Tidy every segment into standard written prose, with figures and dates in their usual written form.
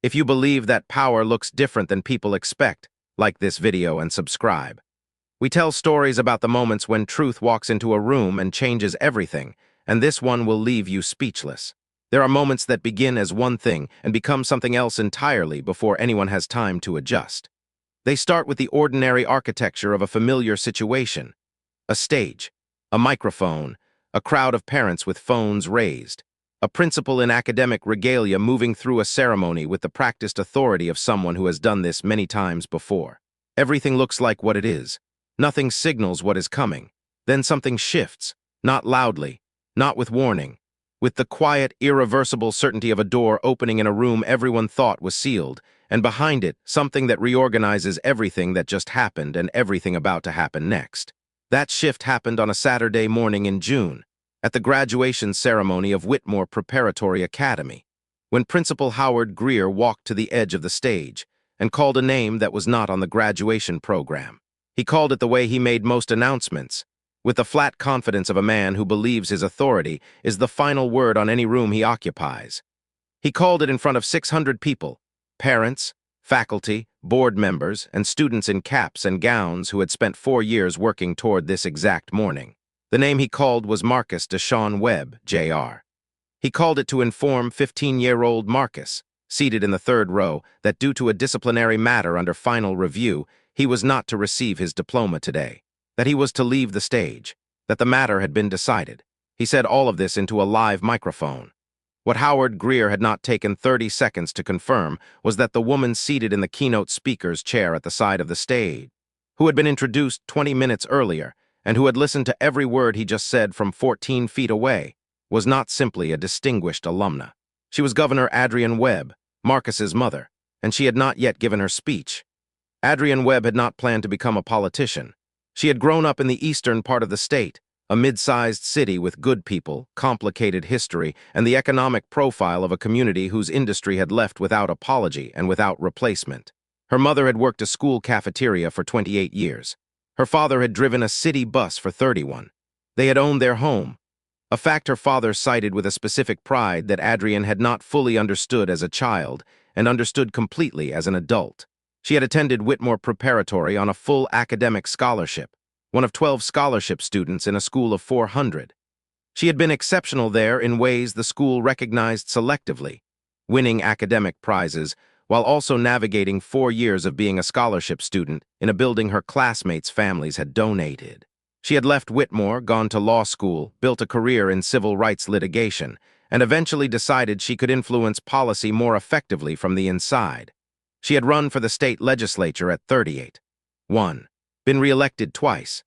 If you believe that power looks different than people expect, like this video and subscribe. We tell stories about the moments when truth walks into a room and changes everything, and this one will leave you speechless. There are moments that begin as one thing and become something else entirely before anyone has time to adjust. They start with the ordinary architecture of a familiar situation: a stage, a microphone, a crowd of parents with phones raised, a principal in academic regalia moving through a ceremony with the practiced authority of someone who has done this many times before. Everything looks like what it is. Nothing signals what is coming. Then something shifts, not loudly, not with warning, with the quiet, irreversible certainty of a door opening in a room everyone thought was sealed, and behind it, something that reorganizes everything that just happened and everything about to happen next. That shift happened on a Saturday morning in June, at the graduation ceremony of Whitmore Preparatory Academy, when Principal Howard Greer walked to the edge of the stage and called a name that was not on the graduation program. He called it the way he made most announcements, with the flat confidence of a man who believes his authority is the final word on any room he occupies. He called it in front of 600 people, parents, faculty, board members, and students in caps and gowns who had spent 4 years working toward this exact morning. The name he called was Marcus Deshaun Webb, Jr. He called it to inform 15-year-old Marcus, seated in the third row, that due to a disciplinary matter under final review, he was not to receive his diploma today, that he was to leave the stage, that the matter had been decided. He said all of this into a live microphone. What Howard Greer had not taken 30 seconds to confirm was that the woman seated in the keynote speaker's chair at the side of the stage, who had been introduced 20 minutes earlier and who had listened to every word he just said from 14 feet away, was not simply a distinguished alumna. She was Governor Adrienne Webb, Marcus's mother, and she had not yet given her speech. Adrienne Webb had not planned to become a politician. She had grown up in the eastern part of the state, a mid-sized city with good people, complicated history, and the economic profile of a community whose industry had left without apology and without replacement. Her mother had worked a school cafeteria for 28 years. Her father had driven a city bus for 31. They had owned their home, a fact her father cited with a specific pride that Adrienne had not fully understood as a child and understood completely as an adult. She had attended Whitmore Preparatory on a full academic scholarship, one of 12 scholarship students in a school of 400. She had been exceptional there in ways the school recognized selectively, winning academic prizes while also navigating 4 years of being a scholarship student in a building her classmates' families had donated. She had left Whitmore, gone to law school, built a career in civil rights litigation, and eventually decided she could influence policy more effectively from the inside. She had run for the state legislature at 38. 1. Been reelected twice.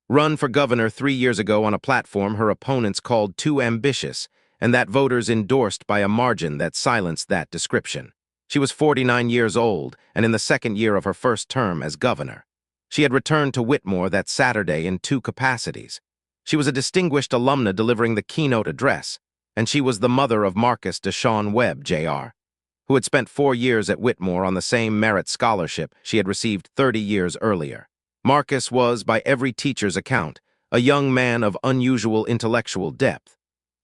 Run for governor 3 years ago on a platform her opponents called too ambitious, and that voters endorsed by a margin that silenced that description. She was 49 years old and in the second year of her first term as governor. She had returned to Whitmore that Saturday in 2 capacities. She was a distinguished alumna delivering the keynote address, and she was the mother of Marcus Deshaun Webb, Jr., who had spent 4 years at Whitmore on the same merit scholarship she had received 30 years earlier. Marcus was, by every teacher's account, a young man of unusual intellectual depth.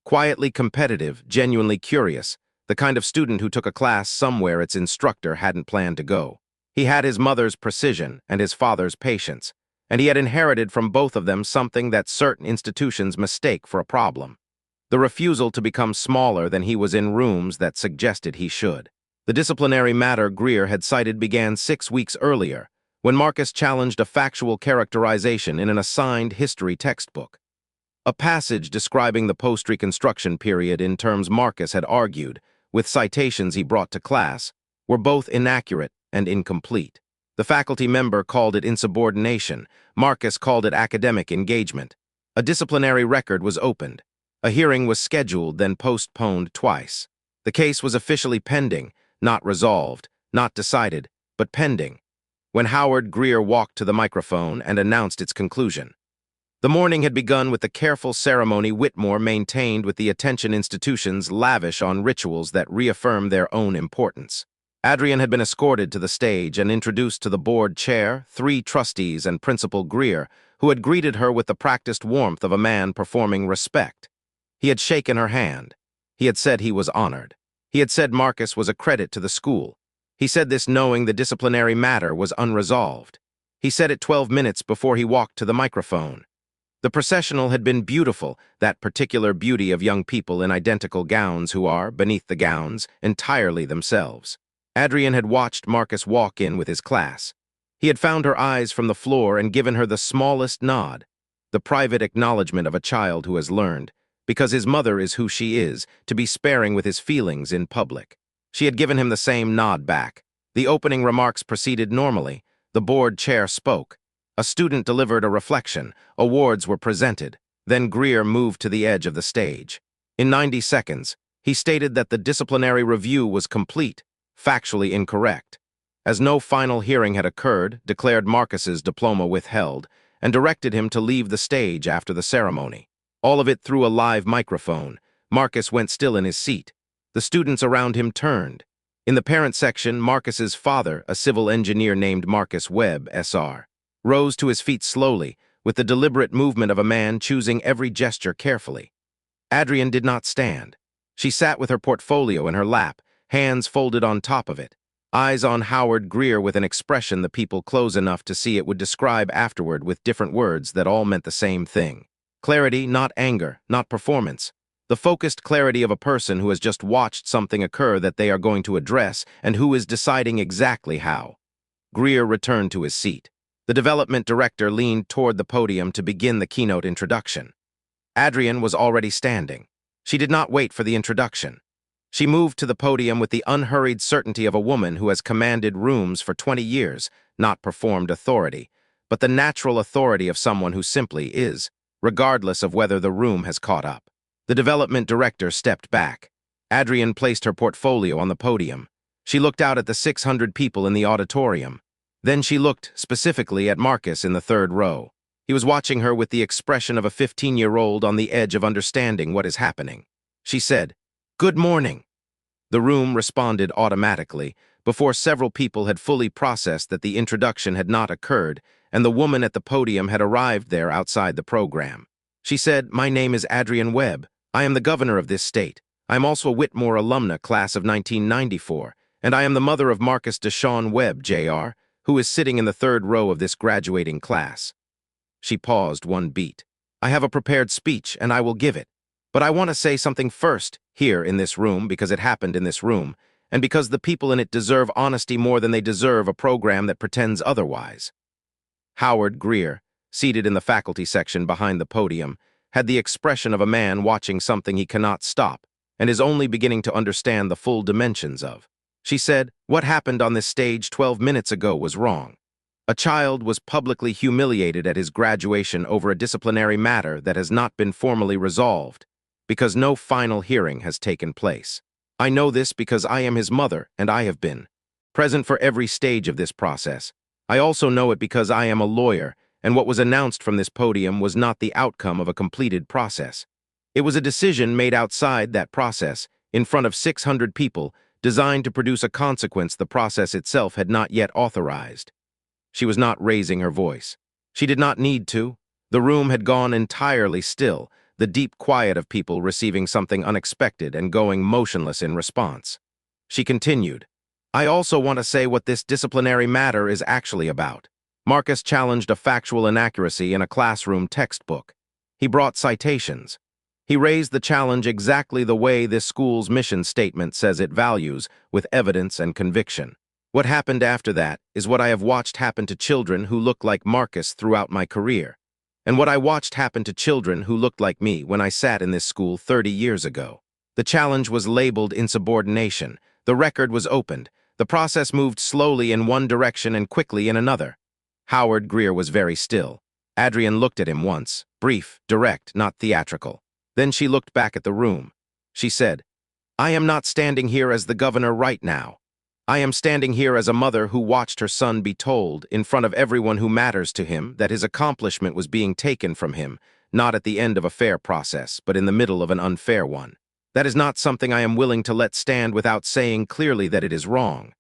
Quietly competitive, genuinely curious, the kind of student who took a class somewhere its instructor hadn't planned to go. He had his mother's precision and his father's patience, and he had inherited from both of them something that certain institutions mistake for a problem: the refusal to become smaller than he was in rooms that suggested he should. The disciplinary matter Greer had cited began 6 weeks earlier, when Marcus challenged a factual characterization in an assigned history textbook. A passage describing the post-Reconstruction period in terms Marcus had argued, with citations he brought to class, were both inaccurate and incomplete. The faculty member called it insubordination. Marcus called it academic engagement. A disciplinary record was opened. A hearing was scheduled, then postponed twice. The case was officially pending, not resolved, not decided, but pending, when Howard Greer walked to the microphone and announced its conclusion. The morning had begun with the careful ceremony Whitmore maintained with the attention institutions lavish on rituals that reaffirm their own importance. Adrienne had been escorted to the stage and introduced to the board chair, 3 trustees, and Principal Greer, who had greeted her with the practiced warmth of a man performing respect. He had shaken her hand. He had said he was honored. He had said Marcus was a credit to the school, He said this knowing the disciplinary matter was unresolved. He said it 12 minutes before he walked to the microphone. The processional had been beautiful, that particular beauty of young people in identical gowns who are, beneath the gowns, entirely themselves. Adrian had watched Marcus walk in with his class. He had found her eyes from the floor and given her the smallest nod, the private acknowledgement of a child who has learned, because his mother is who she is, to be sparing with his feelings in public. She had given him the same nod back. The opening remarks proceeded normally. The board chair spoke. A student delivered a reflection. Awards were presented. Then Greer moved to the edge of the stage. In 90 seconds, he stated that the disciplinary review was complete, factually incorrect. As no final hearing had occurred, declared Marcus's diploma withheld, and directed him to leave the stage after the ceremony. All of it through a live microphone. Marcus went still in his seat. The students around him turned. In the parent section, Marcus's father, a civil engineer named Marcus Webb, SR, rose to his feet slowly, with the deliberate movement of a man choosing every gesture carefully. Adrian did not stand. She sat with her portfolio in her lap, hands folded on top of it, eyes on Howard Greer with an expression the people close enough to see it would describe afterward with different words that all meant the same thing. Clarity, not anger, not performance. The focused clarity of a person who has just watched something occur that they are going to address and who is deciding exactly how. Greer returned to his seat. The development director leaned toward the podium to begin the keynote introduction. Adrian was already standing. She did not wait for the introduction. She moved to the podium with the unhurried certainty of a woman who has commanded rooms for 20 years, not performed authority, but the natural authority of someone who simply is, regardless of whether the room has caught up. The development director stepped back. Adrian placed her portfolio on the podium. She looked out at the 600 people in the auditorium. Then she looked specifically at Marcus in the third row. He was watching her with the expression of a 15-year-old on the edge of understanding what is happening. She said, "Good morning." The room responded automatically, before several people had fully processed that the introduction had not occurred and the woman at the podium had arrived there outside the program. She said, "My name is Adrian Webb. I am the governor of this state. I am also a Whitmore alumna, class of 1994, and I am the mother of Marcus Deshawn Webb, Jr., who is sitting in the third row of this graduating class." She paused one beat. "I have a prepared speech, and I will give it. But I want to say something first, here in this room, because it happened in this room, and because the people in it deserve honesty more than they deserve a program that pretends otherwise." Howard Greer, seated in the faculty section behind the podium, had the expression of a man watching something he cannot stop and is only beginning to understand the full dimensions of. She said, "What happened on this stage 12 minutes ago was wrong. A child was publicly humiliated at his graduation over a disciplinary matter that has not been formally resolved, because no final hearing has taken place. I know this because I am his mother, and I have been present for every stage of this process. I also know it because I am a lawyer, and what was announced from this podium was not the outcome of a completed process. It was a decision made outside that process, in front of 600 people, designed to produce a consequence the process itself had not yet authorized." She was not raising her voice. She did not need to. The room had gone entirely still, the deep quiet of people receiving something unexpected and going motionless in response. She continued, "I also want to say what this disciplinary matter is actually about. Marcus challenged a factual inaccuracy in a classroom textbook. He brought citations. He raised the challenge exactly the way this school's mission statement says it values, with evidence and conviction. What happened after that is what I have watched happen to children who look like Marcus throughout my career, and what I watched happen to children who looked like me when I sat in this school 30 years ago. The challenge was labeled insubordination. The record was opened. The process moved slowly in one direction and quickly in another." Howard Greer was very still. Adrian looked at him once, brief, direct, not theatrical. Then she looked back at the room. She said, "I am not standing here as the governor right now. I am standing here as a mother who watched her son be told, in front of everyone who matters to him, that his accomplishment was being taken from him, not at the end of a fair process, but in the middle of an unfair one. That is not something I am willing to let stand without saying clearly that it is wrong."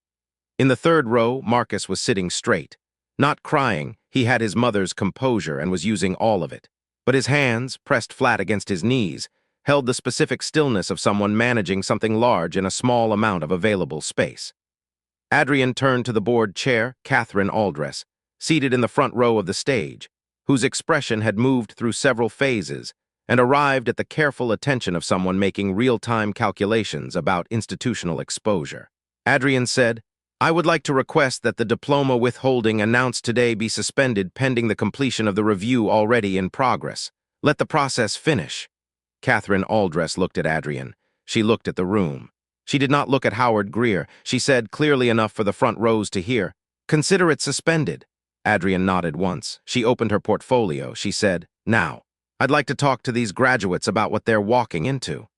In the third row, Marcus was sitting straight. Not crying, he had his mother's composure and was using all of it. But his hands, pressed flat against his knees, held the specific stillness of someone managing something large in a small amount of available space. Adrian turned to the board chair, Catherine Aldress, seated in the front row of the stage, whose expression had moved through several phases and arrived at the careful attention of someone making real-time calculations about institutional exposure. Adrian said, "I would like to request that the diploma withholding announced today be suspended pending the completion of the review already in progress. Let the process finish." Catherine Aldress looked at Adrian. She looked at the room. She did not look at Howard Greer. She said, clearly enough for the front rows to hear, "Consider it suspended." Adrian nodded once. She opened her portfolio. She said, "Now, I'd like to talk to these graduates about what they're walking into."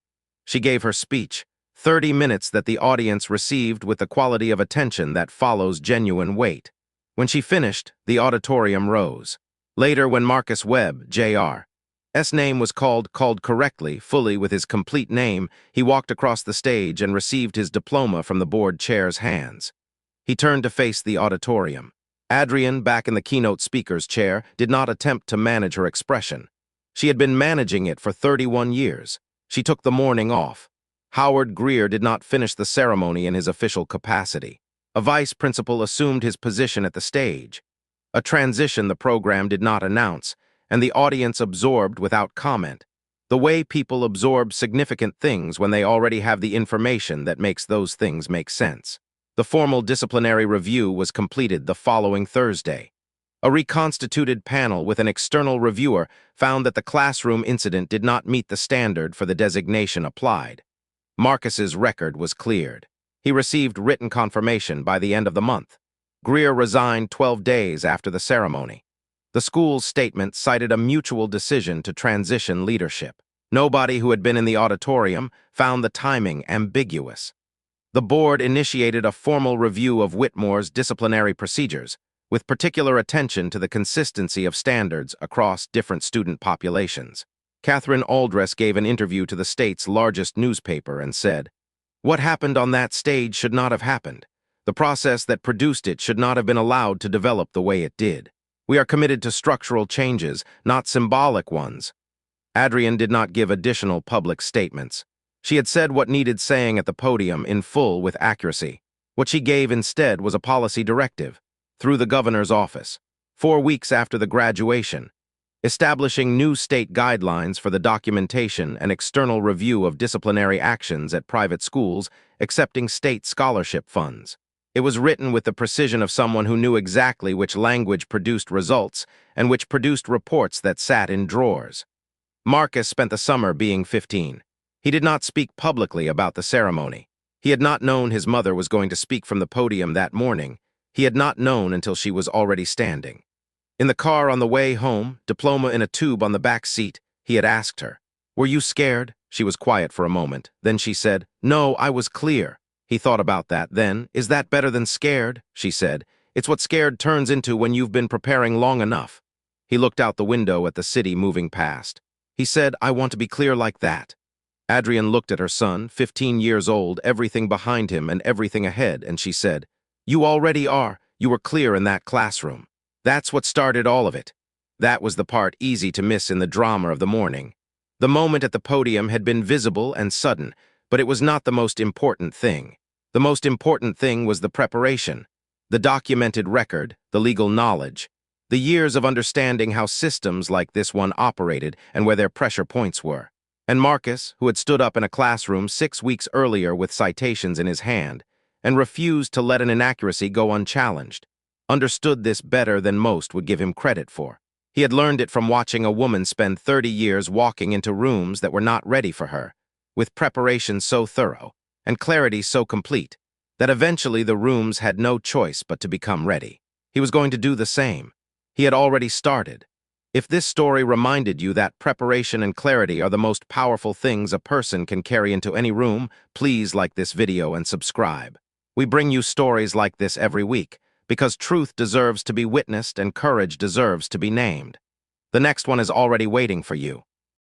She gave her speech, 30 minutes that the audience received with the quality of attention that follows genuine weight. When she finished, the auditorium rose. Later, when Marcus Webb, Jr. S. name was called correctly, fully with his complete name, he walked across the stage and received his diploma from the board chair's hands. He turned to face the auditorium. Adrian, back in the keynote speaker's chair, did not attempt to manage her expression. She had been managing it for 31 years. She took the morning off. Howard Greer did not finish the ceremony in his official capacity. A vice principal assumed his position at the stage. A transition the program did not announce, and the audience absorbed without comment. The way people absorb significant things when they already have the information that makes those things make sense. The formal disciplinary review was completed the following Thursday. A reconstituted panel with an external reviewer found that the classroom incident did not meet the standard for the designation applied. Marcus's record was cleared. He received written confirmation by the end of the month. Greer resigned 12 days after the ceremony. The school's statement cited a mutual decision to transition leadership. Nobody who had been in the auditorium found the timing ambiguous. The board initiated a formal review of Whitmore's disciplinary procedures, with particular attention to the consistency of standards across different student populations. Catherine Aldress gave an interview to the state's largest newspaper and said, "What happened on that stage should not have happened. The process that produced it should not have been allowed to develop the way it did. We are committed to structural changes, not symbolic ones." Adrian did not give additional public statements. She had said what needed saying at the podium in full with accuracy. What she gave instead was a policy directive, through the governor's office, 4 weeks after the graduation, establishing new state guidelines for the documentation and external review of disciplinary actions at private schools accepting state scholarship funds. It was written with the precision of someone who knew exactly which language produced results and which produced reports that sat in drawers. Marcus spent the summer being 15. He did not speak publicly about the ceremony. He had not known his mother was going to speak from the podium that morning. He had not known until she was already standing. In the car on the way home, diploma in a tube on the back seat, he had asked her, "Were you scared?" She was quiet for a moment. Then she said, "No, I was clear." He thought about that. Then, "Is that better than scared?" she said. "It's what scared turns into when you've been preparing long enough." He looked out the window at the city moving past. He said, "I want to be clear like that." Adrian looked at her son, 15 years old, everything behind him and everything ahead, and she said, "You already are. You were clear in that classroom. That's what started all of it." That was the part easy to miss in the drama of the morning. The moment at the podium had been visible and sudden, but it was not the most important thing. The most important thing was the preparation, the documented record, the legal knowledge, the years of understanding how systems like this one operated and where their pressure points were. And Marcus, who had stood up in a classroom 6 weeks earlier with citations in his hand and refused to let an inaccuracy go unchallenged, understood this better than most would give him credit for. He had learned it from watching a woman spend 30 years walking into rooms that were not ready for her, with preparation so thorough and clarity so complete that eventually the rooms had no choice but to become ready. He was going to do the same. He had already started. If this story reminded you that preparation and clarity are the most powerful things a person can carry into any room, please like this video and subscribe. We bring you stories like this every week, because truth deserves to be witnessed and courage deserves to be named. The next one is already waiting for you.